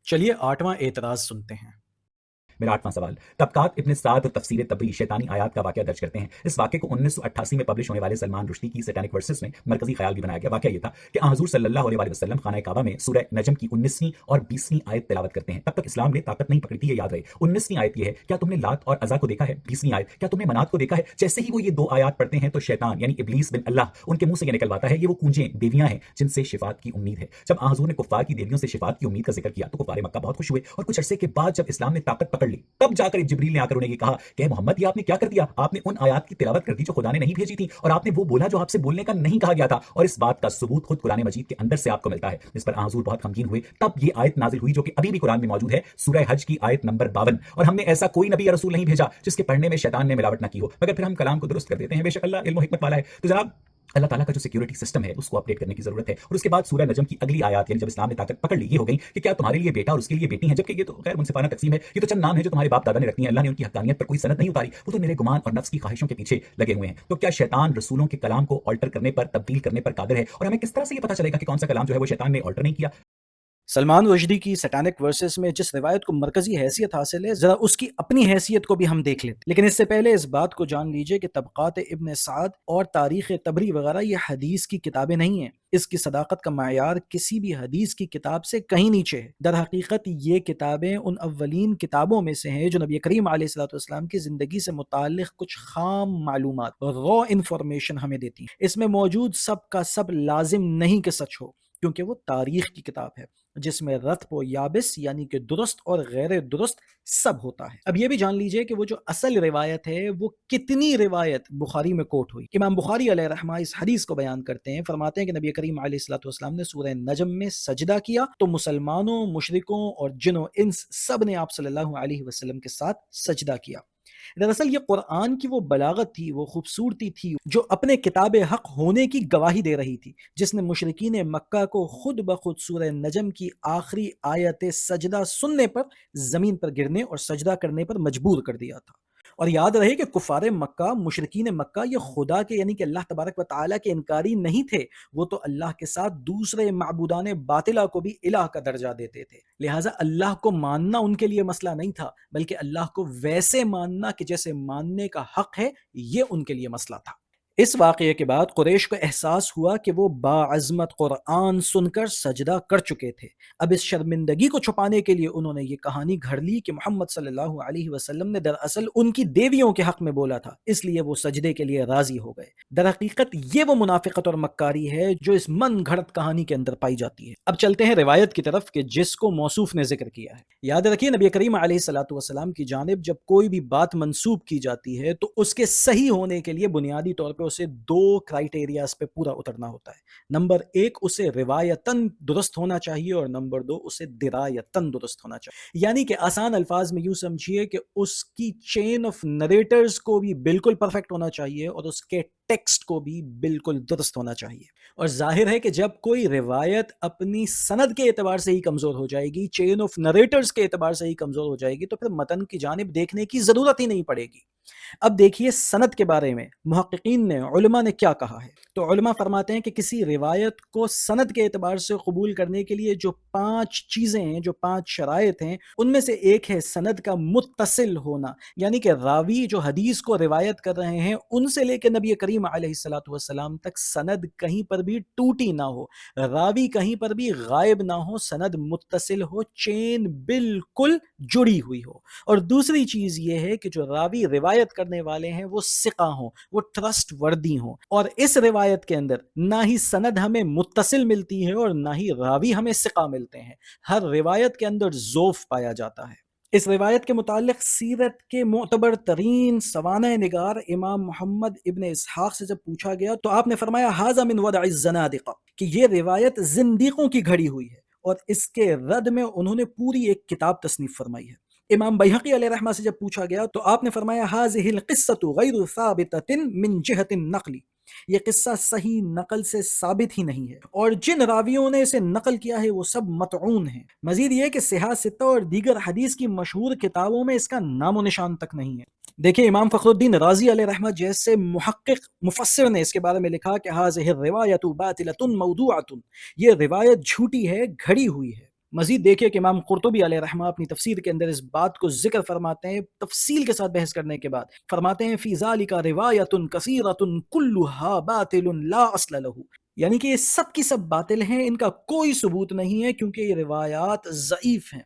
चलिए 8वां एतराज सुनते हैं। मेरा 8वां सवाल, तबकात इब्न साद और तफसीर तबरी शैतानी आयात का वाक़या दर्ज करते हैं। इस वाक़े को 1988 में पब्लिश होने वाले सलमान रुश्दी की सैटानिक वर्सेस में मरकजी ख्याल भी बनाया गया। वाक़या ये था कि हुज़ूर सल्लल्लाहु अलैहि वसल्लम खाना काबा में सूरह नजम की 19वीं और 20वीं आयत तिलावत करते हैं। तब तक इस्लाम ने ताकत नहीं पकड़ी थी, ये याद रहे। 19वीं आयत ये है, क्या तुमने लात और अज़ा को देखा है? 20वीं आयत, क्या तुमने मनात को देखा है? जैसे ही वो ये दो आयात पढ़ते हैं तो शैतान यानी इब्लीस बिन अल्लाह उनके मुंह से ये निकलवाता है, ये वो कूंजें देवियां हैं जिनसे शिफात की उम्मीद है। जब हुज़ूर ने कुफ्फार की देवियों से शिफात की उम्मीद का जिक्र किया तो कुफ्फार मक्का बहुत खुश हुए और कुछ अरसे के बाद जब इस्लाम ने ताकत पकड़ ली तब जाकर जिब्रील ने आकर उन्हें ये कहा कि मोहम्मद, ये आपने क्या कर दिया? आपने उन आयात की तिलावत कर दी जो खुदा ने नहीं भेजी थी, और आपने वो बोला जो आपसे बोलने का नहीं कहा गया था। और इस बात का सबूत खुद कुरान मजीद के अंदर से आपको मिलता है। इस पर हुज़ूर बहुत गमगीन हुए। तब ये आयत नाजिल हुई जो कि अभी भी कुरान में मौजूद है, सूरह हज की आयत नंबर 52। और हमने ऐसा कोई नबी या रसूल नहीं भेजा जिसके पढ़ने में शैतान ने मिलावट ना की हो, मगर फिर हम कलाम को दुरुस्त कर देते हैं। बेशक अल्लाह इल्म और हिकमत वाला है। तो जनाब, अल्लाह ताला का जो सिक्योरिटी सिस्टम है उसको अपडेट करने की जरूरत है। और उसके बाद सूरह नजम की अगली आयत यानी जब इस्लाम ने ताकत पकड़ ली, ये हो गई कि क्या तुम्हारे लिए बेटा और उसके लिए बेटी है, जबकि ये तो गैर मुनसिफाना तकसीम है। ये तो चंद नाम है जो तुम्हारे बाप दादा ने रखी है। अल्लाह ने उनकी हक्कानियत पर कोई सनद नहीं उतारी, वो तो मेरे गुमान और नफ्स की ख्वाहिशों के पीछे लगे हुए हैं। तो क्या शैतान रसूलों के कलाम को ऑल्टर करने पर, तब्दील करने पर कादिर है? और हमें किस तरह से ये पता चलेगा कि कौन सा कलाम जो है वो शैतान ने ऑल्टर नहीं किया? सलमान रुश्दी की सैटानिक वर्सेस में जिस रिवायत को मरकजी हैसियत हासिल है, जरा उसकी अपनी हैसियत को भी हम देख लेते। लेकिन इससे पहले इस बात को जान लीजिए कि तबकात इब्न साद और तारीख तबरी वगैरह ये हदीस की किताबें नहीं हैं। इसकी सदाकत का मायार किसी भी हदीस की किताब से कहीं नीचे है। दर हकीकत ये किताबें उन अव्वलीन किताबों में से हैं जो नबी करीम अलैहिस्सलाम की ज़िंदगी से मुताल्लिक़ कुछ खाम मालूमात और रॉ इन्फॉर्मेशन हमें देती हैं। इसमें मौजूद सब का सब लाजिम नहीं कि सच हो, क्योंकि वो तारीख की किताब है जिसमें रत्ब व याबिस यानी कि दुरुस्त और गैर दुरुस्त सब होता है। अब ये भी जान लीजिए कि वो जो असल रिवायत है वो कितनी रिवायत बुखारी में कोट हुई। इमाम बुखारी अलैहि रहमा इस हदीस को बयान करते हैं, फरमाते हैं कि नबी करीम अलैहिस्सलाम ने सूरह नजम में सजदा किया तो मुसलमानों, मुशरिकों और जिन्नो इंस सब ने आप सल्लल्लाहु अलैहि वसल्लम के साथ सजदा किया। दरअसल ये कुरान की वो बलागत थी, वो खूबसूरती थी जो अपने किताब हक होने की गवाही दे रही थी, जिसने मुशरिकीन मक्का को खुद ब खुद सूरह नजम की आखिरी आयत सजदा सुनने पर जमीन पर गिरने और सजदा करने पर मजबूर कर दिया था। और याद रहे कि कुफारे मक्का, मुशरिकीन मक्का ये खुदा के यानी कि अल्लाह तबारक व तआला के इनकारी नहीं थे, वो तो अल्लाह के साथ दूसरे माबूदान बातिला को भी इलाह का दर्जा देते थे। लिहाजा अल्लाह को मानना उनके लिए मसला नहीं था, बल्कि अल्लाह को वैसे मानना कि जैसे मानने का हक है, ये उनके लिए मसला था। इस वाक़ये के बाद कुरैश को एहसास हुआ कि वो बाअज़मत कुरान सुनकर सजदा कर चुके थे। अब इस शर्मिंदगी को छुपाने के लिए उन्होंने ये कहानी घड़ ली कि मोहम्मद सल्लल्लाहु अलैहि वसल्लम ने दरअसल उनकी देवियों के हक में बोला था, इसलिए वो सजदे के लिए राजी हो गए। दरहकीकत ये वो मुनाफिकत और मक्कारी है जो इस मन घड़त कहानी के अंदर पाई जाती है। अब चलते हैं रिवायत की तरफ कि जिसको मौसूफ ने जिक्र किया है। याद रखिए, नबी करीम अलैहिस्सलातु वस्सलाम की जानिब जब कोई भी बात मंसूब की जाती है तो उसके सही होने के लिए बुनियादी तौर पर उसे दो क्राइटेरियाज पे पूरा उतरना होता है। नंबर एक, उसे रिवायतन दुरुस्त होना चाहिए, और नंबर दो, उसे दिरायतन दुरुस्त होना चाहिए। यानी कि आसान अल्फाज में यूं समझिए कि उसकी चेन ऑफ नरेटर्स को भी बिल्कुल परफेक्ट होना चाहिए और उसके टेक्स्ट को भी बिल्कुल दुरुस्त होना चाहिए। और जाहिर है कि जब कोई रिवायत अपनी सनद के एतबार से ही कमजोर हो जाएगी, चेन ऑफ नरेटर्स के एतबार से ही कमजोर हो जाएगी, तो फिर मतन की जानिब देखने की जरूरत ही नहीं पड़ेगी। अब देखिए सनद के बारे में मुहक्किकीन ने, उलमा ने क्या कहा है। तो उलमा फरमाते हैं कि किसी रिवायत को सनद के एतबार से कबूल करने के लिए जो 5 चीज़ें हैं, जो 5 शराइत हैं, उनमें से एक है सनद का मुत्तसिल होना, यानी कि रावी जो हदीस को रिवायत कर रहे हैं उनसे लेकर नबी करीम अलैहिस्सलातु वस्सलाम तक सनद कहीं पर भी टूटी ना हो, रावी कहीं पर भी गायब ना हो, सनद मुत्तसिल हो, चेन बिल्कुल जुड़ी हुई हो। और दूसरी चीज़ ये है कि जो रावी रिवायत करने वाले हैं वो सिका हों, वो ट्रस्ट वर्दी हों। और इस रिवायत के अंदर ना ही सनद हमें मुत्तसिल मिलती है और ना ही रावी हमें सिका मिलते हैं। हर रिवायत के अंदर ज़ोफ पाया जाता है। इस रिवायत के मुतालिक सीरत के मोतबर तरीन सवाना निगार इमाम मोहम्मद इब्न इसहाक से जब पूछा गया तो आपने फरमाया हाजा मिन वदअ ज़नादिक़ा, कि ये रिवायत जिंदीकों की घड़ी हुई है। और इसके रद में उन्होंने पूरी एक किताब तसनीफ फरमाई है। इमाम बैहक़ी अलैहि रहमा से जब पूछा गया तो आपने फरमाया हाज़िहिल क़िस्सतु गैरु साबिततिन मिन जिहतिन नक़ली, ये किस्सा सही नकल से साबित ही नहीं है, और जिन रावियों ने इसे नकल किया है वो सब मतऊन हैं। मजीद ये कि सिहा सित्ता और दीगर हदीस की मशहूर किताबों में इसका नामो निशान तक नहीं है। देखिए, इमाम फ़खरुद्दीन राज़ी अलैहि रहमत जैसे मुहक्किक मुफस्सिर ने इसके बारे में लिखा कि हाज़िहि रिवायतु बातिलतुन मौदूअतुन, ये रिवायत झूठी है, घड़ी हुई है। مزید دیکھیے کہ امام قرطبی علیہ رحمہ اپنی تفسیر کے اندر اس بات کو ذکر فرماتے ہیں، تفصیل کے ساتھ بحث کرنے کے بعد فرماتے ہیں فی ذالک روایت کثیرۃ کلھا باطل لا اصل لہ، یعنی کہ یہ سب کی سب باطل ہیں، ان کا کوئی ثبوت نہیں ہے کیونکہ یہ روایات ضعیف ہیں۔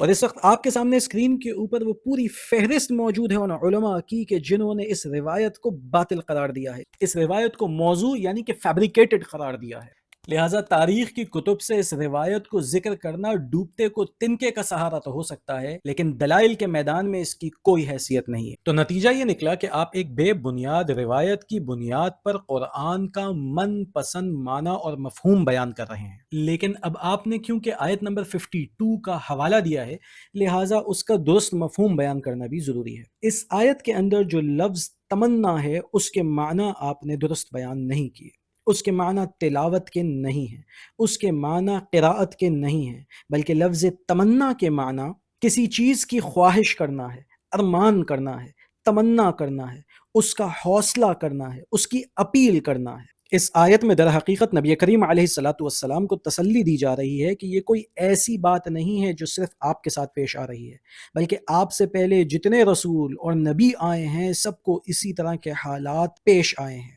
اور اس وقت آپ کے سامنے اسکرین کے اوپر وہ پوری فہرست موجود ہے ان علماء کی کہ جنہوں نے اس روایت کو باطل قرار دیا ہے، اس روایت کو موضوع یعنی کہ فیبریکیٹڈ قرار دیا ہے۔ لہٰذا تاریخ کی کتب سے اس روایت کو ذکر کرنا ڈوبتے کو تنکے کا سہارا تو ہو سکتا ہے، لیکن دلائل کے میدان میں اس کی کوئی حیثیت نہیں ہے۔ تو نتیجہ یہ نکلا کہ آپ ایک بے بنیاد روایت کی بنیاد پر قرآن کا من پسند معنی اور مفہوم بیان کر رہے ہیں، لیکن اب آپ نے کیونکہ آیت نمبر 52 کا حوالہ دیا ہے، لہٰذا اس کا درست مفہوم بیان کرنا بھی ضروری ہے۔ اس آیت کے اندر جو لفظ تمنا ہے اس کے معنی آپ نے درست بیان نہیں کیے، اس کے معنی تلاوت کے نہیں ہیں، اس کے معنی قراءت کے نہیں ہیں، بلکہ لفظ تمنا کے معنی کسی چیز کی خواہش کرنا ہے، ارمان کرنا ہے، تمنا کرنا ہے، اس کا حوصلہ کرنا ہے، اس کی اپیل کرنا ہے۔ اس آیت میں در حقیقت نبی کریم علیہ الصلاۃ والسلام کو تسلی دی جا رہی ہے کہ یہ کوئی ایسی بات نہیں ہے جو صرف آپ کے ساتھ پیش آ رہی ہے، بلکہ آپ سے پہلے جتنے رسول اور نبی آئے ہیں سب کو اسی طرح کے حالات پیش آئے ہیں۔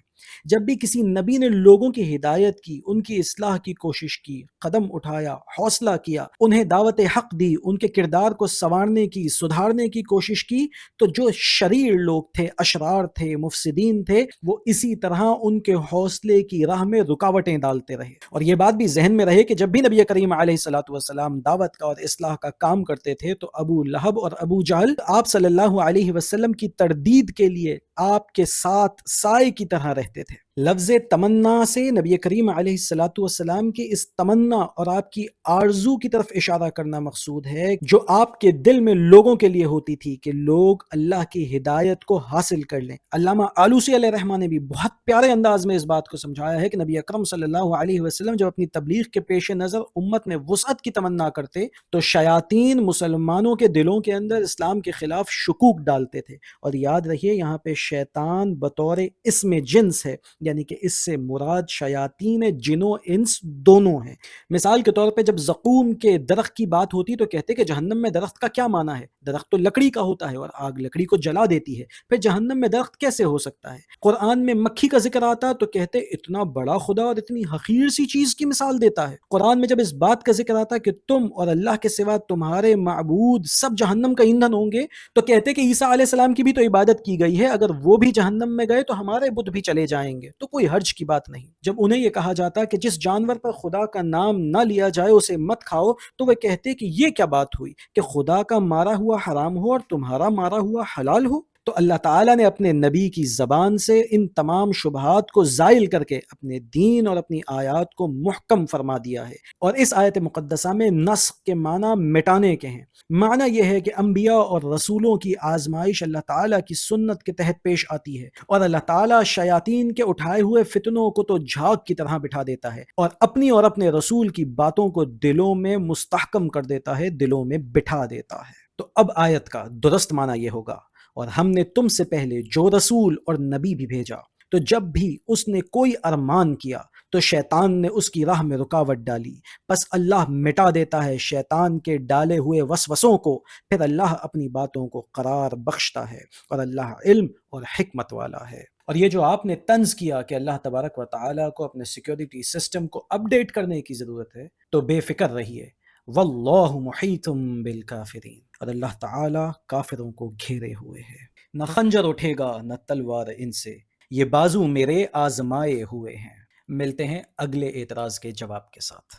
جب بھی کسی نبی نے لوگوں کی ہدایت کی، ان کی اصلاح کی کوشش کی، قدم اٹھایا، حوصلہ کیا، انہیں دعوت حق دی، ان کے کردار کو سنوارنے کی، سدھارنے کی کوشش کی، تو جو شریر لوگ تھے، اشرار تھے، مفسدین تھے، وہ اسی طرح ان کے حوصلے کی راہ میں رکاوٹیں ڈالتے رہے۔ اور یہ بات بھی ذہن میں رہے کہ جب بھی نبی کریم علیہ الصلوۃ والسلام دعوت کا اور اصلاح کا کام کرتے تھے تو ابو لہب اور ابو جہل آپ صلی اللہ علیہ وسلم کی تردید کے لیے آپ کے ساتھ سائے کی طرح رہتے تھے۔ لفظ تمنا سے نبی کریم علیہ الصلوۃ والسلام کی اس تمنا اور آپ کی آرزو کی طرف اشارہ کرنا مقصود ہے جو آپ کے دل میں لوگوں کے لیے ہوتی تھی کہ لوگ اللہ کی ہدایت کو حاصل کر لیں۔ علامہ آلوسی علیہ رحمہ نے بھی بہت پیارے انداز میں اس بات کو سمجھایا ہے کہ نبی اکرم صلی اللہ علیہ وسلم جب اپنی تبلیغ کے پیش نظر امت میں وسعت کی تمنا کرتے تو شیاطین مسلمانوں کے دلوں کے اندر اسلام کے خلاف شکوک ڈالتے تھے۔ اور یاد رکھیے یہاں پہ شیطان بطور اسم جنس ہے، یعنی کہ اس سے مراد شیاطین جن و انس دونوں ہیں۔ مثال کے طور پہ جب زقوم کے درخت کی بات ہوتی تو کہتے کہ جہنم میں درخت کا کیا معنی ہے؟ درخت تو لکڑی کا ہوتا ہے اور آگ لکڑی کو جلا دیتی ہے، پھر جہنم میں درخت کیسے ہو سکتا ہے؟ قرآن میں مکھی کا ذکر آتا تو کہتے اتنا بڑا خدا اور اتنی حقیر سی چیز کی مثال دیتا ہے۔ قرآن میں جب اس بات کا ذکر آتا کہ تم اور اللہ کے سوا تمہارے معبود سب جہنم کا ایندھن ہوں گے تو کہتے کہ عیسیٰ علیہ السلام کی بھی تو عبادت کی گئی ہے، اگر وہ بھی جہنم میں گئے تو ہمارے بت بھی چلے جائیں گے، تو کوئی حرج کی بات نہیں۔ جب انہیں یہ کہا جاتا کہ جس جانور پر خدا کا نام نہ لیا جائے اسے مت کھاؤ تو وہ کہتے کہ یہ کیا بات ہوئی کہ خدا کا مارا ہوا حرام ہو اور تمہارا مارا ہوا حلال ہو؟ تو اللہ تعالیٰ نے اپنے نبی کی زبان سے ان تمام شبہات کو زائل کر کے اپنے دین اور اپنی آیات کو محکم فرما دیا ہے۔ اور اس آیت مقدسہ میں نسخ کے معنی مٹانے کے ہیں۔ معنی یہ ہے کہ انبیاء اور رسولوں کی آزمائش اللہ تعالیٰ کی سنت کے تحت پیش آتی ہے، اور اللہ تعالیٰ شیاطین کے اٹھائے ہوئے فتنوں کو تو جھاگ کی طرح بٹھا دیتا ہے اور اپنی اور اپنے رسول کی باتوں کو دلوں میں مستحکم کر دیتا ہے، دلوں میں بٹھا دیتا ہے۔ تو اب آیت کا درست معنی یہ ہوگا، اور ہم نے تم سے پہلے جو رسول اور نبی بھی بھیجا تو جب بھی اس نے کوئی ارمان کیا تو شیطان نے اس کی راہ میں رکاوٹ ڈالی، پس اللہ مٹا دیتا ہے شیطان کے ڈالے ہوئے وسوسوں کو، پھر اللہ اپنی باتوں کو قرار بخشتا ہے، اور اللہ علم اور حکمت والا ہے۔ اور یہ جو آپ نے طنز کیا کہ اللہ تبارک و تعالیٰ کو اپنے سیکیورٹی سسٹم کو اپ ڈیٹ کرنے کی ضرورت ہے، تو بے فکر رہیے، واللہ محیط بالکافرین، اور اللہ تعالیٰ کافروں کو گھیرے ہوئے ہے۔ نہ خنجر اٹھے گا نہ تلوار ان سے، یہ بازو میرے آزمائے ہوئے ہیں۔ ملتے ہیں اگلے اعتراض کے جواب کے ساتھ۔